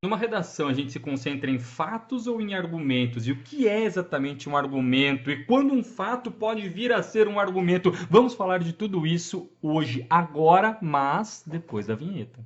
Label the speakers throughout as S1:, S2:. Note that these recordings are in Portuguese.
S1: Numa redação, a gente se concentra em fatos ou em argumentos? E o que é exatamente um argumento? E quando um fato pode vir a ser um argumento? Vamos falar de tudo isso hoje, agora, mas depois da vinheta.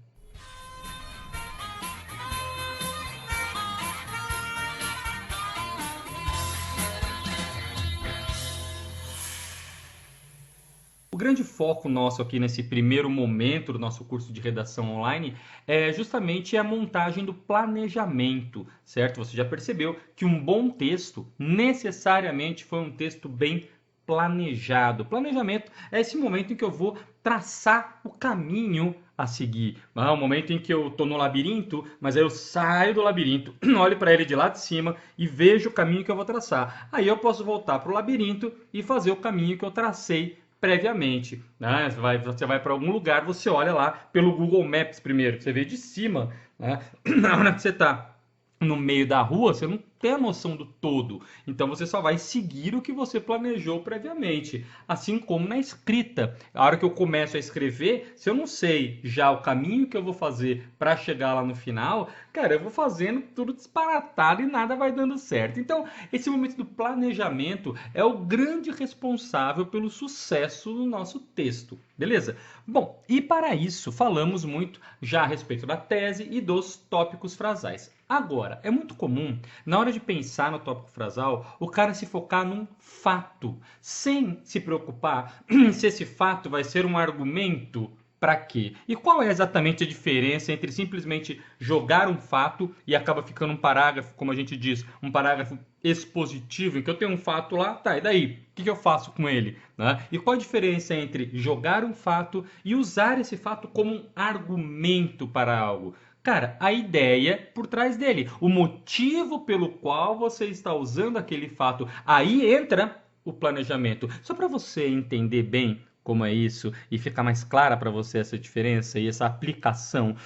S1: O grande foco nosso aqui nesse primeiro momento do nosso curso de redação online é justamente a montagem do planejamento, certo? Você já percebeu que um bom texto necessariamente foi um texto bem planejado. Planejamento é esse momento em que eu vou traçar o caminho a seguir. É o momento em que eu estou no labirinto, mas aí eu saio do labirinto, olho para ele de lá de cima e vejo o caminho que eu vou traçar. Aí eu posso voltar para o labirinto e fazer o caminho que eu tracei previamente, né? Você vai para algum lugar, você olha lá pelo Google Maps primeiro, que você vê de cima, né? Na hora que você está no meio da rua, você não tem a noção do todo. Então você só vai seguir o que você planejou previamente. Assim como na escrita. A hora que eu começo a escrever, se eu não sei já o caminho que eu vou fazer para chegar lá no final, cara, eu vou fazendo tudo disparatado e nada vai dando certo. Então, esse momento do planejamento é o grande responsável pelo sucesso do nosso texto. Beleza? Bom, e para isso falamos muito já a respeito da tese e dos tópicos frasais. Agora, é muito comum, na hora de pensar no tópico frasal, o cara se focar num fato, sem se preocupar se esse fato vai ser um argumento para quê? E qual é exatamente a diferença entre simplesmente jogar um fato e acaba ficando um parágrafo, como a gente diz, um parágrafo expositivo, em que eu tenho um fato lá, tá, e daí? O que eu faço com ele? Né? E qual a diferença entre jogar um fato e usar esse fato como um argumento para algo? Cara, a ideia por trás dele, o motivo pelo qual você está usando aquele fato, aí entra o planejamento. Só para você entender bem como é isso e ficar mais clara para você essa diferença e essa aplicação.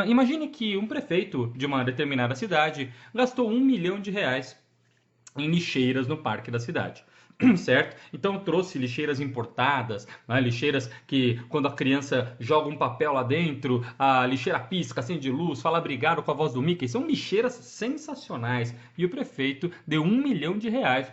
S1: Imagine que um prefeito de uma determinada cidade gastou R$ 1 milhão em lixeiras no parque da cidade. Certo? Então trouxe lixeiras importadas, né? Lixeiras que quando a criança joga um papel lá dentro, a lixeira pisca, acende luz, fala obrigado com a voz do Mickey. São lixeiras sensacionais. E o prefeito deu R$ 1 milhão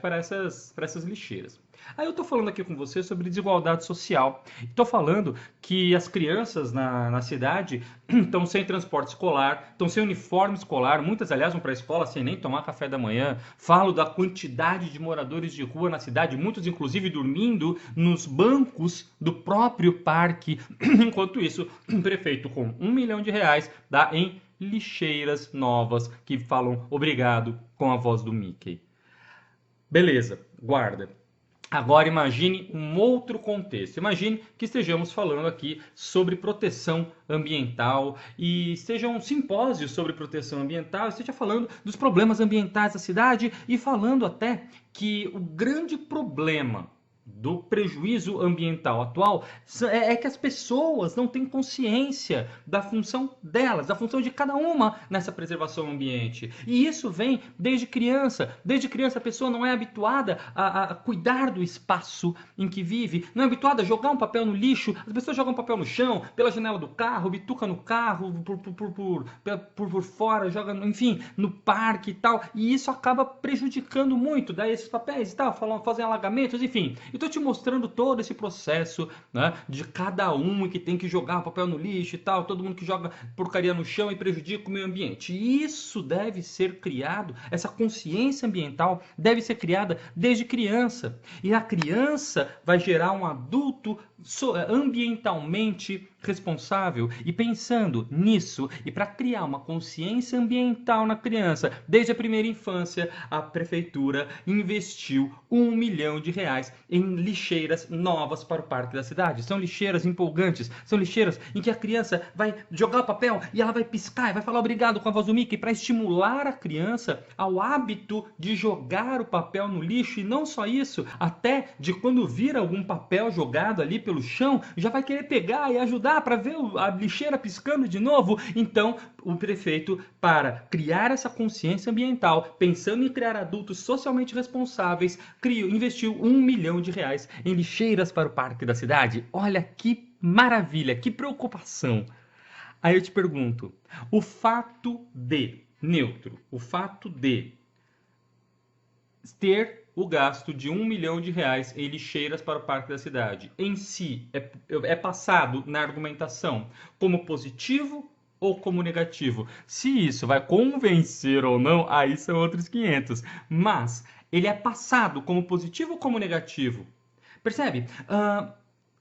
S1: para essas lixeiras. Aí eu estou falando aqui com você sobre desigualdade social. Estou falando que as crianças na cidade estão sem transporte escolar, estão sem uniforme escolar, muitas, aliás, vão para a escola sem nem tomar café da manhã. Falo da quantidade de moradores de rua na cidade, muitos inclusive dormindo nos bancos do próprio parque. Enquanto isso, um prefeito com R$ 1 milhão dá em lixeiras novas que falam obrigado com a voz do Mickey. Beleza, guarda. Agora imagine um outro contexto. Imagine que estejamos falando aqui sobre proteção ambiental e seja um simpósio sobre proteção ambiental, esteja falando dos problemas ambientais da cidade e falando até que o grande problema do prejuízo ambiental atual é que as pessoas não têm consciência da função delas, da função de cada uma nessa preservação do ambiente. E isso vem desde criança. Desde criança a pessoa não é habituada a cuidar do espaço em que vive, não é habituada a jogar um papel no lixo. As pessoas jogam papel no chão, pela janela do carro, bituca no carro, por fora, joga, enfim, no parque e tal. E isso acaba prejudicando muito, daí esses papéis e tal, fazem alagamentos, enfim. Estou te mostrando todo esse processo, né, de cada um que tem que jogar papel no lixo e tal, todo mundo que joga porcaria no chão e prejudica o meio ambiente. E isso deve ser criado, essa consciência ambiental deve ser criada desde criança. E a criança vai gerar um adulto ambientalmente responsável. E pensando nisso, e para criar uma consciência ambiental na criança, desde a primeira infância, a prefeitura investiu R$ 1 milhão em lixeiras novas para o parque da cidade. São lixeiras empolgantes, são lixeiras em que a criança vai jogar o papel e ela vai piscar e vai falar obrigado com a voz do Mickey para estimular a criança ao hábito de jogar o papel no lixo. E não só isso, até de quando vir algum papel jogado ali pelo chão, já vai querer pegar e ajudar para ver a lixeira piscando de novo. Então, o prefeito, para criar essa consciência ambiental, pensando em criar adultos socialmente responsáveis, investiu R$ 1 milhão em lixeiras para o parque da cidade. Olha que maravilha, que preocupação. Aí eu te pergunto, o fato de, neutro, o fato de ter o gasto de R$ 1 milhão em lixeiras para o parque da cidade, em si, é passado na argumentação como positivo ou como negativo? Se isso vai convencer ou não, aí são outros 500. Mas ele é passado como positivo ou como negativo? Percebe?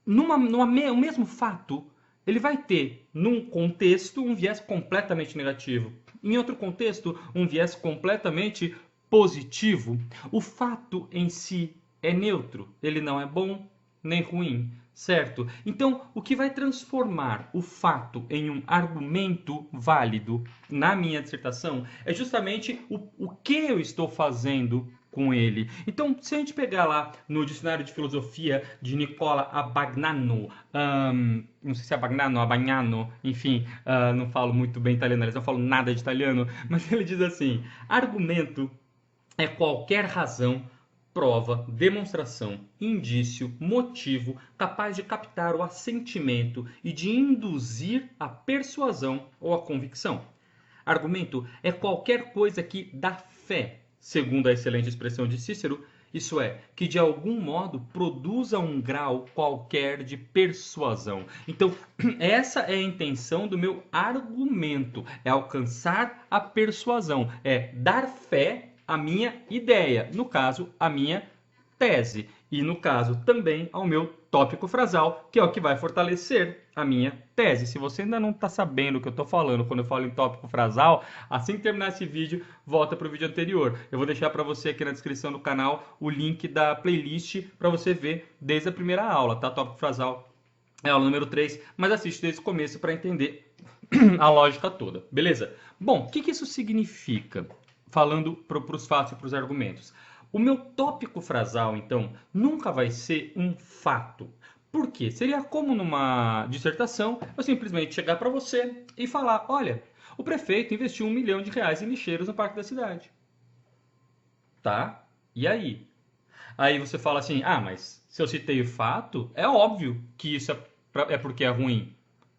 S1: O mesmo fato, ele vai ter, num contexto, um viés completamente negativo. Em outro contexto, um viés completamente positivo. O fato em si é neutro, ele não é bom nem ruim, certo? Então, o que vai transformar o fato em um argumento válido na minha dissertação é justamente o que eu estou fazendo com ele. Então, se a gente pegar lá no dicionário de filosofia de Nicola Abagnano, não sei se é Abagnano, Abagnano, enfim, não falo muito bem italiano, aliás, não falo nada de italiano, mas ele diz assim: argumento é qualquer razão, prova, demonstração, indício, motivo capaz de captar o assentimento e de induzir a persuasão ou a convicção. Argumento é qualquer coisa que dá fé, segundo a excelente expressão de Cícero, isso é, que de algum modo produza um grau qualquer de persuasão. Então, essa é a intenção do meu argumento, é alcançar a persuasão, é dar fé à minha ideia, no caso, à minha tese, e no caso também ao meu tópico frasal, que é o que vai fortalecer a minha tese. Se você ainda não está sabendo o que eu estou falando quando eu falo em tópico frasal, assim que terminar esse vídeo, volta para o vídeo anterior. Eu vou deixar para você aqui na descrição do canal o link da playlist para você ver desde a primeira aula, tá? Tópico frasal é a aula número 3, mas assiste desde o começo para entender a lógica toda, beleza? Bom, o que isso significa? Falando para os fatos e para os argumentos. O meu tópico frasal, então, nunca vai ser um fato. Por quê? Seria como numa dissertação eu simplesmente chegar para você e falar: olha, o prefeito investiu R$ 1 milhão em lixeiros no parque da cidade. Tá? E aí? Aí você fala assim: ah, mas se eu citei o fato, é óbvio que isso é porque é ruim.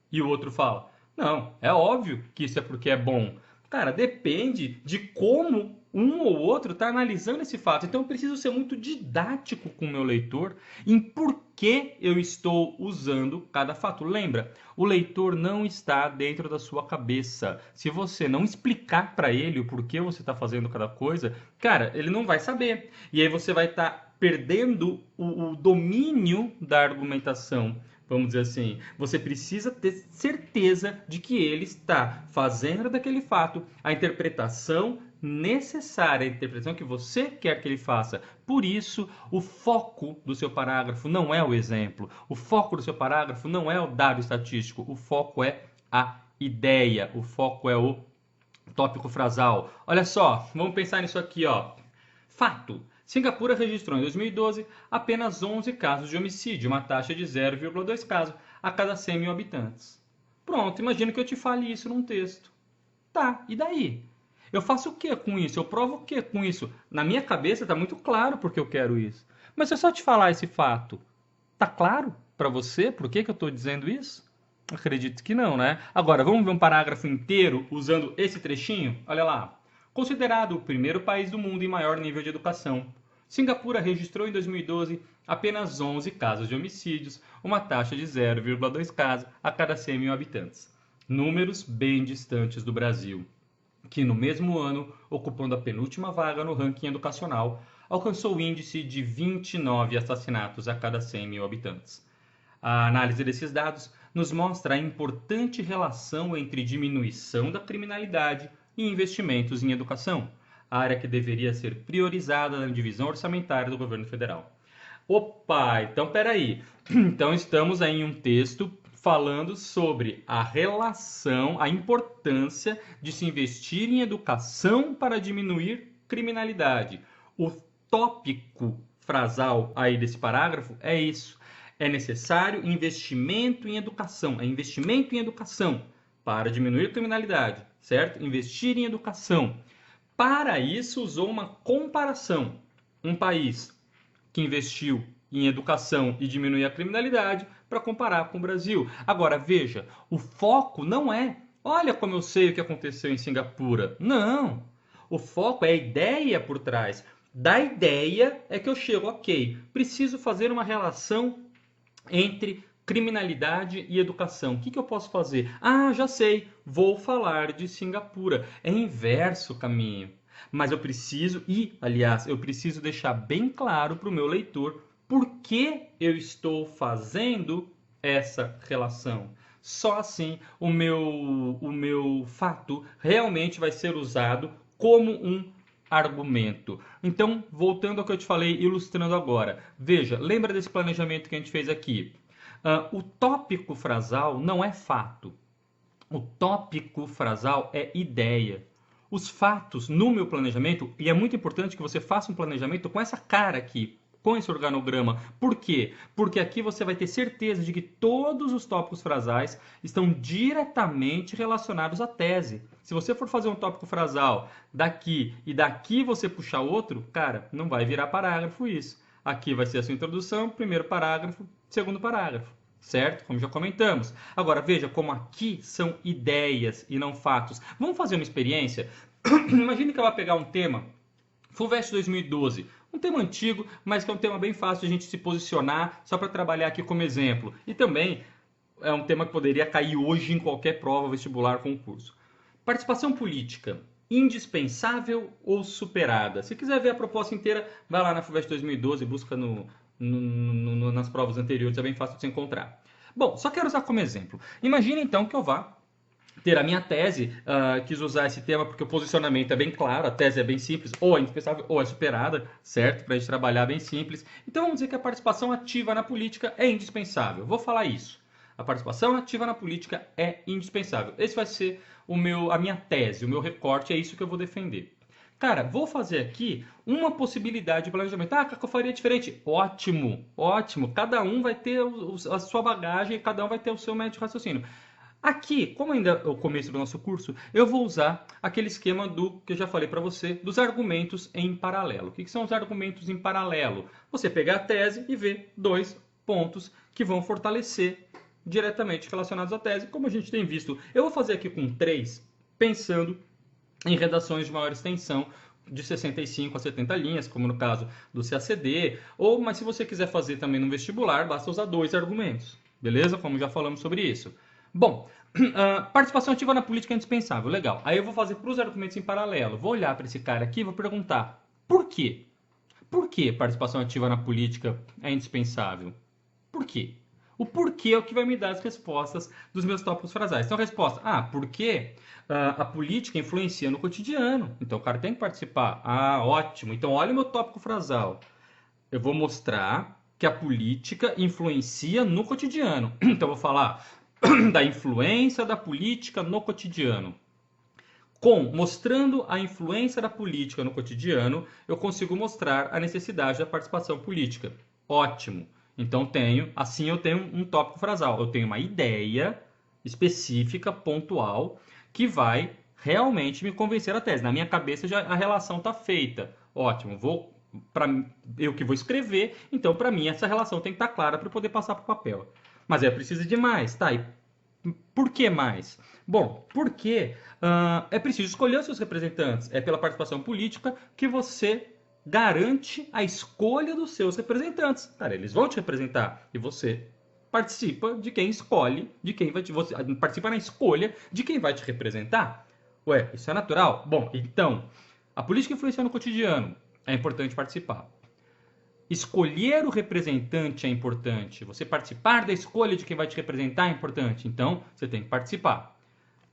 S1: E o outro fala: não, é óbvio que isso é porque é bom. Cara, depende de como um ou outro está analisando esse fato. Então eu preciso ser muito didático com o meu leitor em por que eu estou usando cada fato. Lembra, o leitor não está dentro da sua cabeça. Se você não explicar para ele o porquê você está fazendo cada coisa, cara, ele não vai saber. E aí você vai estar perdendo o domínio da argumentação. Vamos dizer assim, você precisa ter certeza de que ele está fazendo daquele fato a interpretação necessária, a interpretação que você quer que ele faça. Por isso, o foco do seu parágrafo não é o exemplo, o foco do seu parágrafo não é o dado estatístico, o foco é a ideia, o foco é o tópico frasal. Olha só, vamos pensar nisso aqui, ó. Fato. Singapura registrou em 2012 apenas 11 casos de homicídio, uma taxa de 0,2 casos a cada 100 mil habitantes. Pronto, imagina que eu te fale isso num texto. Tá, e daí? Eu faço o que com isso? Eu provo o que com isso? Na minha cabeça está muito claro porque eu quero isso. Mas se eu só te falar esse fato, tá claro para você por que eu estou dizendo isso? Acredito que não, né? Agora, vamos ver um parágrafo inteiro usando esse trechinho? Olha lá. Considerado o primeiro país do mundo em maior nível de educação, Singapura registrou em 2012 apenas 11 casos de homicídios, uma taxa de 0,2 casos a cada 100 mil habitantes. Números bem distantes do Brasil, que no mesmo ano, ocupando a penúltima vaga no ranking educacional, alcançou o índice de 29 assassinatos a cada 100 mil habitantes. A análise desses dados nos mostra a importante relação entre diminuição da criminalidade e investimentos em educação, área que deveria ser priorizada na divisão orçamentária do governo federal. Opa, então peraí. Então estamos aí em um texto falando sobre a relação, a importância de se investir em educação para diminuir criminalidade. O tópico frasal aí desse parágrafo é isso. É necessário investimento em educação. É investimento em educação para diminuir criminalidade, certo? Investir em educação. Para isso, usou uma comparação. Um país que investiu em educação e diminuir a criminalidade para comparar com o Brasil. Agora, veja, o foco não é, olha como eu sei o que aconteceu em Singapura. Não. O foco é a ideia por trás. Da ideia é que eu chego, ok, preciso fazer uma relação entre criminalidade e educação. O que eu posso fazer? Ah, já sei, vou falar de Singapura. É inverso o caminho. Mas eu preciso, aliás, eu preciso deixar bem claro para o meu leitor por que eu estou fazendo essa relação. Só assim o meu fato realmente vai ser usado como um argumento. Então, voltando ao que eu te falei, ilustrando agora. Veja, lembra desse planejamento que a gente fez aqui? O tópico frasal não é fato. O tópico frasal é ideia. Os fatos no meu planejamento, e é muito importante que você faça um planejamento com essa cara aqui, com esse organograma. Por quê? Porque aqui você vai ter certeza de que todos os tópicos frasais estão diretamente relacionados à tese. Se você for fazer um tópico frasal daqui e daqui você puxar outro, cara, não vai virar parágrafo isso. Aqui vai ser a sua introdução, primeiro parágrafo, segundo parágrafo. Certo? Como já comentamos. Agora, veja como aqui são ideias e não fatos. Vamos fazer uma experiência? Imagine que eu vou pegar um tema, FUVEST 2012, um tema antigo, mas que é um tema bem fácil de a gente se posicionar, só para trabalhar aqui como exemplo. E também é um tema que poderia cair hoje em qualquer prova, vestibular, concurso. Participação política, indispensável ou superada? Se quiser ver a proposta inteira, vai lá na FUVEST 2012 e busca nas provas anteriores, é bem fácil de se encontrar. Bom, só quero usar como exemplo. Imagine então que eu vá ter a minha tese, quis usar esse tema porque o posicionamento é bem claro, a tese é bem simples, ou é indispensável ou é superada, certo? Para a gente trabalhar bem simples. Então vamos dizer que a participação ativa na política é indispensável. Vou falar isso. A participação ativa na política é indispensável. Esse vai ser a minha tese, o meu recorte, é isso que eu vou defender. Cara, vou fazer aqui uma possibilidade de planejamento. Ah, que eu faria diferente? Ótimo, ótimo. Cada um vai ter a sua bagagem, cada um vai ter o seu método de raciocínio. Aqui, como ainda é o começo do nosso curso, eu vou usar aquele esquema do que eu já falei para você, dos argumentos em paralelo. O que são os argumentos em paralelo? Você pegar a tese e ver dois pontos que vão fortalecer diretamente relacionados à tese, como a gente tem visto. Eu vou fazer aqui com 3, pensando em redações de maior extensão, de 65 a 70 linhas, como no caso do CACD, mas se você quiser fazer também no vestibular, basta usar 2 argumentos, beleza? Como já falamos sobre isso. Bom, participação ativa na política é indispensável, legal. Aí eu vou fazer para os argumentos em paralelo, vou olhar para esse cara aqui e vou perguntar, por quê? Por que participação ativa na política é indispensável? Por quê? O porquê é o que vai me dar as respostas dos meus tópicos frasais. Então, a resposta, porque a política influencia no cotidiano. Então, o cara tem que participar. Ah, ótimo. Então, olha o meu tópico frasal. Eu vou mostrar que a política influencia no cotidiano. Então, eu vou falar da influência da política no cotidiano. Mostrando a influência da política no cotidiano, eu consigo mostrar a necessidade da participação política. Ótimo. Então assim eu tenho um tópico frasal. Eu tenho uma ideia específica, pontual, que vai realmente me convencer a tese. Na minha cabeça já a relação está feita. Ótimo. Eu que vou escrever, então para mim essa relação tem que estar clara para eu poder passar para o papel. Mas é preciso de mais, tá? E por que mais? Bom, porque é preciso escolher os seus representantes. É pela participação política que você garante a escolha dos seus representantes. Cara, eles vão te representar e você participa de quem escolhe, você participa na escolha de quem vai te representar. Ué, isso é natural? Bom, então, a política influencia no cotidiano. É importante participar. Escolher o representante é importante. Você participar da escolha de quem vai te representar é importante. Então, você tem que participar.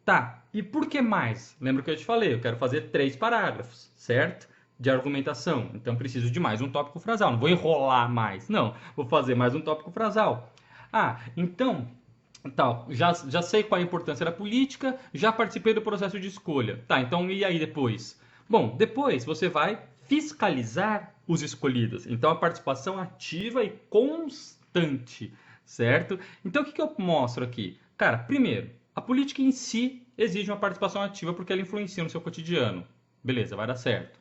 S1: Tá, e por que mais? Lembra que eu te falei, eu quero fazer 3 parágrafos, certo? De argumentação. Então, preciso de mais um tópico frasal. Não vou enrolar mais. Não, vou fazer mais um tópico frasal. Então, já sei qual é a importância da política, já participei do processo de escolha. Tá, então e aí depois? Bom, depois você vai fiscalizar os escolhidos. Então, a participação ativa e constante, certo? Então, o que eu mostro aqui? Cara, primeiro, a política em si exige uma participação ativa porque ela influencia no seu cotidiano. Beleza, vai dar certo.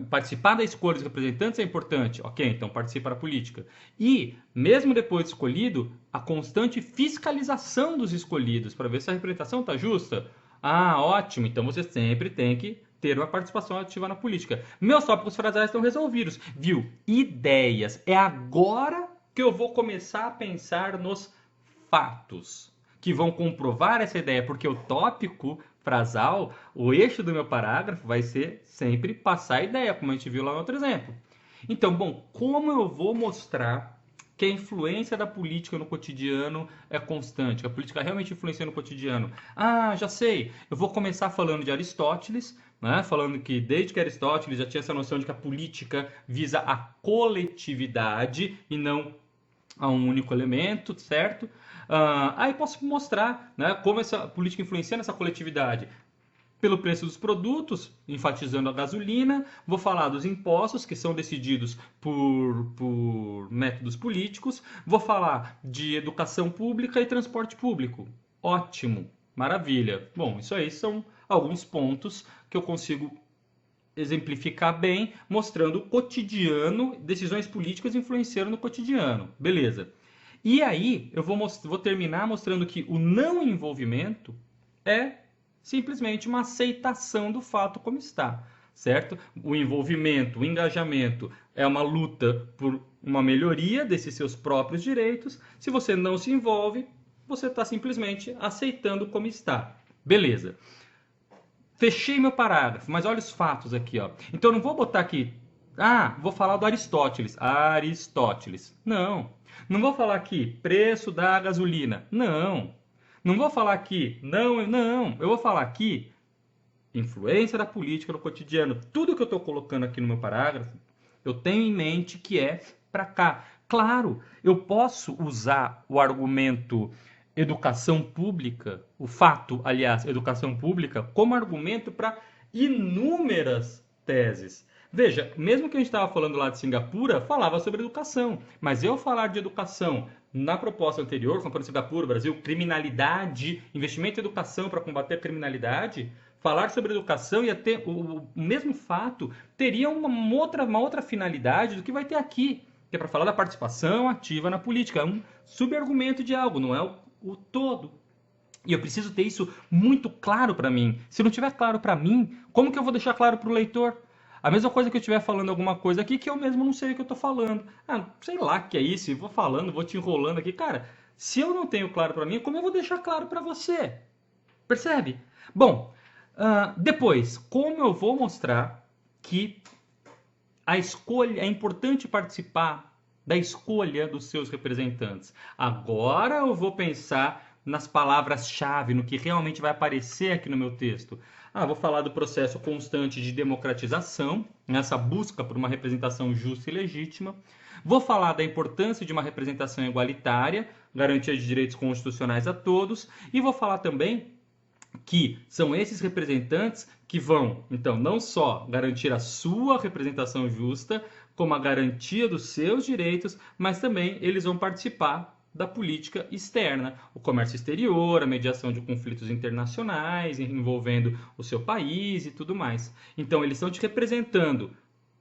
S1: participar da escolha dos representantes é importante. Ok, então participa da política. E, mesmo depois de escolhido, a constante fiscalização dos escolhidos para ver se a representação está justa. Ah, ótimo. Então você sempre tem que ter uma participação ativa na política. Meus tópicos frasais estão resolvidos. Viu? Ideias. É agora que eu vou começar a pensar nos fatos que vão comprovar essa ideia, porque o tópico frasal, o eixo do meu parágrafo vai ser sempre passar a ideia, como a gente viu lá no outro exemplo. Então, bom, como eu vou mostrar que a influência da política no cotidiano é constante, que a política realmente influencia no cotidiano? Ah, já sei, eu vou começar falando de Aristóteles, né? Falando que desde que Aristóteles já tinha essa noção de que a política visa a coletividade e não a um único elemento, certo? Aí posso mostrar, né, como essa política influencia nessa coletividade. Pelo preço dos produtos, enfatizando a gasolina, vou falar dos impostos, que são decididos por métodos políticos, vou falar de educação pública e transporte público. Ótimo, maravilha. Bom, isso aí são alguns pontos que eu consigo exemplificar bem, mostrando o cotidiano, decisões políticas influenciando no cotidiano. Beleza. E aí, eu vou terminar mostrando que o não envolvimento é simplesmente uma aceitação do fato como está, certo? O envolvimento, o engajamento é uma luta por uma melhoria desses seus próprios direitos. Se você não se envolve, você está simplesmente aceitando como está. Beleza. Fechei meu parágrafo, mas olha os fatos aqui, ó. Então eu não vou botar aqui, vou falar do Aristóteles. Aristóteles. Não. Não vou falar aqui preço da gasolina. Não. Não vou falar aqui, não. Eu vou falar aqui influência da política no cotidiano. Tudo que eu estou colocando aqui no meu parágrafo, eu tenho em mente que é para cá. Claro, eu posso usar o argumento educação pública, o fato, aliás, educação pública, como argumento para inúmeras teses. Veja, mesmo que a gente estava falando lá de Singapura, falava sobre educação, mas eu falar de educação na proposta anterior, comparando Singapura, Brasil, criminalidade, investimento em educação para combater a criminalidade, falar sobre educação ia ter o mesmo fato, teria uma outra finalidade do que vai ter aqui, que é para falar da participação ativa na política. É um subargumento de algo, não é o todo. E eu preciso ter isso muito claro para mim. Se não tiver claro para mim, como que eu vou deixar claro para o leitor? A mesma coisa que eu estiver falando alguma coisa aqui que eu mesmo não sei o que eu estou falando. Sei lá o que é isso, eu vou falando, vou te enrolando aqui. Cara, se eu não tenho claro para mim, como eu vou deixar claro para você? Percebe? Bom, depois, como eu vou mostrar que a escolha, é importante participar da escolha dos seus representantes. Agora eu vou pensar nas palavras-chave, no que realmente vai aparecer aqui no meu texto. Vou falar do processo constante de democratização, nessa busca por uma representação justa e legítima. Vou falar da importância de uma representação igualitária, garantia de direitos constitucionais a todos. E vou falar também que são esses representantes que vão, então, não só garantir a sua representação justa, como a garantia dos seus direitos, mas também eles vão participar da política externa, o comércio exterior, a mediação de conflitos internacionais envolvendo o seu país e tudo mais. Então, eles estão te representando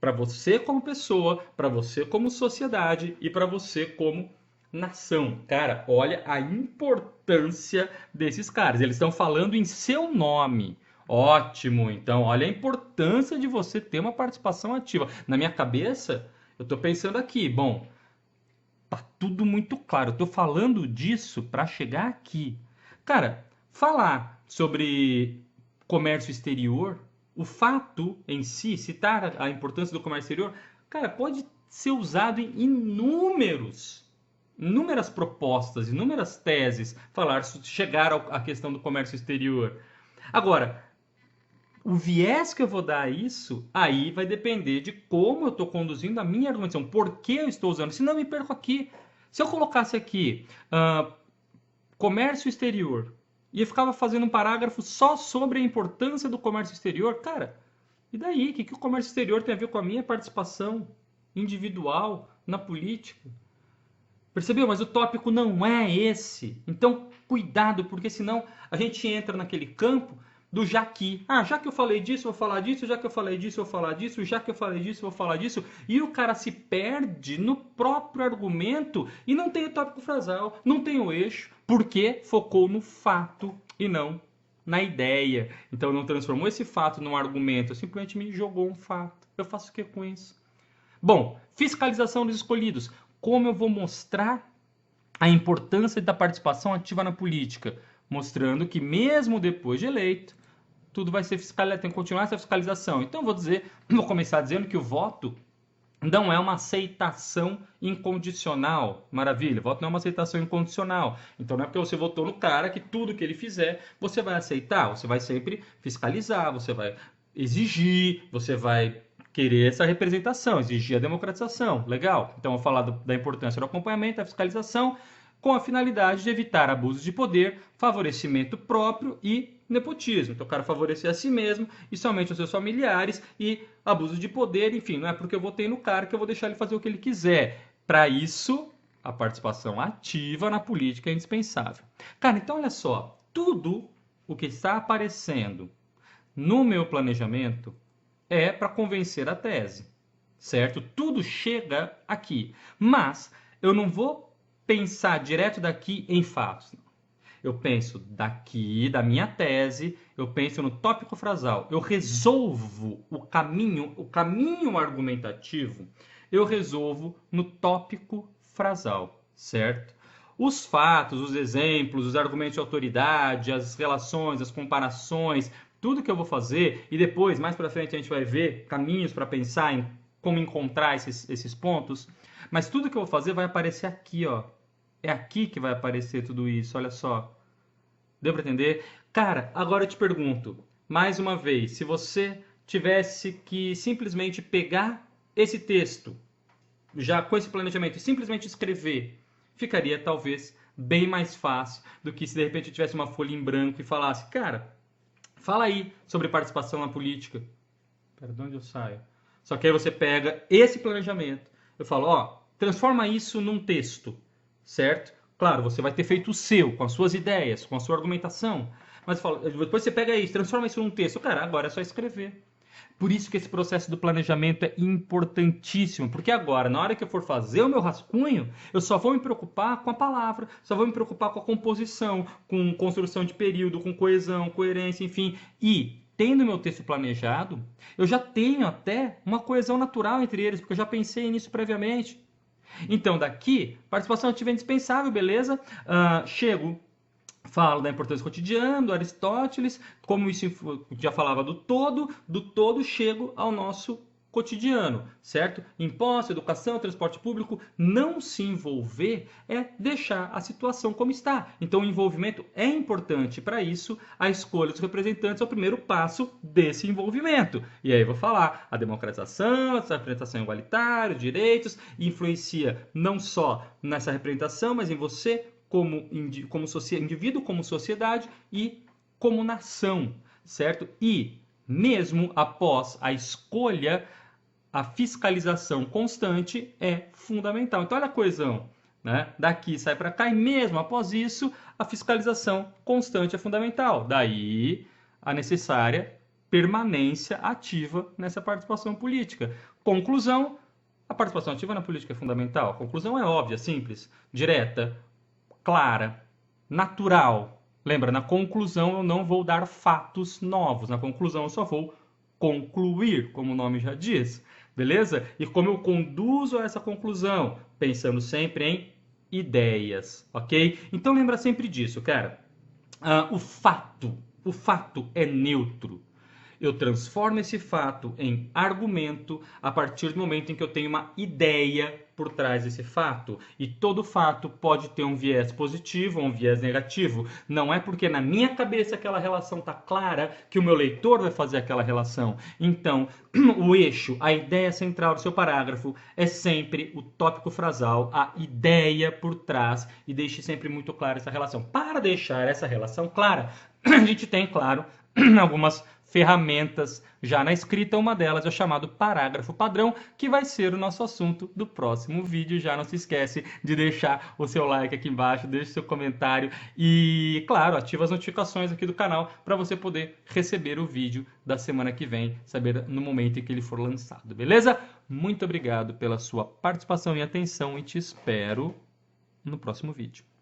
S1: para você como pessoa, para você como sociedade e para você como nação. Cara, olha a importância desses caras. Eles estão falando em seu nome. Ótimo. Então, olha a importância de você ter uma participação ativa. Na minha cabeça, eu estou pensando aqui, bom, tá tudo muito claro. Eu estou falando disso para chegar aqui. Cara, falar sobre comércio exterior, o fato em si, citar a importância do comércio exterior, cara, pode ser usado em inúmeras propostas, inúmeras teses, chegar à questão do comércio exterior. Agora, o viés que eu vou dar a isso, aí vai depender de como eu estou conduzindo a minha argumentação, por que eu estou usando, senão eu me perco aqui. Se eu colocasse aqui comércio exterior e eu ficava fazendo um parágrafo só sobre a importância do comércio exterior, cara, e daí? O que o comércio exterior tem a ver com a minha participação individual na política? Percebeu? Mas o tópico não é esse. Então, cuidado, porque senão a gente entra naquele campo do já que. Ah, já que eu falei disso, vou falar disso, já que eu falei disso, vou falar disso, já que eu falei disso, vou falar disso. E o cara se perde no próprio argumento e não tem o tópico frasal, não tem o eixo, porque focou no fato e não na ideia. Então não transformou esse fato num argumento, simplesmente me jogou um fato. Eu faço o que com isso? Bom, fiscalização dos escolhidos. Como eu vou mostrar a importância da participação ativa na política? Mostrando que mesmo depois de eleito, tudo vai ser fiscalizado, tem que continuar essa fiscalização. Então vou começar dizendo que o voto não é uma aceitação incondicional. Maravilha, voto não é uma aceitação incondicional. Então não é porque você votou no cara que tudo que ele fizer você vai aceitar. Você vai sempre fiscalizar, você vai exigir, você vai querer essa representação, exigir a democratização. Legal? Então eu vou falar da importância do acompanhamento, da fiscalização, com a finalidade de evitar abusos de poder, favorecimento próprio e nepotismo. Então, o cara favorecer a si mesmo e somente os seus familiares e abuso de poder, enfim, não é porque eu votei no cara que eu vou deixar ele fazer o que ele quiser. Para isso, a participação ativa na política é indispensável. Cara, então olha só, tudo o que está aparecendo no meu planejamento é para convencer a tese, certo? Tudo chega aqui, mas eu não vou pensar direto daqui em fatos. Eu penso daqui, da minha tese, eu penso no tópico frasal. Eu resolvo o caminho argumentativo, eu resolvo no tópico frasal, certo? Os fatos, os exemplos, os argumentos de autoridade, as relações, as comparações, tudo que eu vou fazer, e depois, mais para frente, a gente vai ver caminhos para pensar em como encontrar esses pontos, mas tudo que eu vou fazer vai aparecer aqui, ó. É aqui que vai aparecer tudo isso, olha só. Deu para entender? Cara, agora eu te pergunto, mais uma vez, se você tivesse que simplesmente pegar esse texto, já com esse planejamento, e simplesmente escrever, ficaria talvez bem mais fácil do que se de repente eu tivesse uma folha em branco e falasse, cara, fala aí sobre participação na política. Pera, de onde eu saio? Só que aí você pega esse planejamento, eu falo, ó, transforma isso num texto, certo? Claro, você vai ter feito o seu, com as suas ideias, com a sua argumentação. Mas depois você pega isso, transforma isso num texto. Cara, agora é só escrever. Por isso que esse processo do planejamento é importantíssimo. Porque agora, na hora que eu for fazer o meu rascunho, eu só vou me preocupar com a palavra, só vou me preocupar com a composição, com construção de período, com coesão, coerência, enfim. E, tendo meu texto planejado, eu já tenho até uma coesão natural entre eles, porque eu já pensei nisso previamente. Então, daqui, participação ativa é indispensável, beleza? Chego, falo da importância do cotidiano, do Aristóteles, como isso já falava do todo chego ao nosso cotidiano, certo? Imposto, educação, transporte público, não se envolver é deixar a situação como está. Então o envolvimento é importante. Para isso, a escolha dos representantes é o primeiro passo desse envolvimento. E aí eu vou falar, a democratização, essa representação igualitária, direitos, influencia não só nessa representação, mas em você como indivíduo, como sociedade e como nação, certo? E mesmo após a escolha, a fiscalização constante é fundamental. Então, olha a coesão, né? Daqui sai para cá e mesmo após isso, a fiscalização constante é fundamental. Daí a necessária permanência ativa nessa participação política. Conclusão, a participação ativa na política é fundamental. A conclusão é óbvia, simples, direta, clara, natural. Lembra, na conclusão eu não vou dar fatos novos. Na conclusão eu só vou concluir, como o nome já diz. Beleza? E como eu conduzo a essa conclusão? Pensando sempre em ideias, ok? Então lembra sempre disso, cara. O fato é neutro. Eu transformo esse fato em argumento a partir do momento em que eu tenho uma ideia por trás desse fato. E todo fato pode ter um viés positivo ou um viés negativo. Não é porque na minha cabeça aquela relação está clara que o meu leitor vai fazer aquela relação. Então, o eixo, a ideia central do seu parágrafo é sempre o tópico frasal, a ideia por trás, e deixe sempre muito clara essa relação. Para deixar essa relação clara, a gente tem, claro, algumas ferramentas já na escrita. Uma delas é o chamado parágrafo padrão, que vai ser o nosso assunto do próximo vídeo. Já não se esquece de deixar o seu like aqui embaixo, deixe seu comentário e, claro, ativa as notificações aqui do canal para você poder receber o vídeo da semana que vem, saber no momento em que ele for lançado, beleza? Muito obrigado pela sua participação e atenção e te espero no próximo vídeo.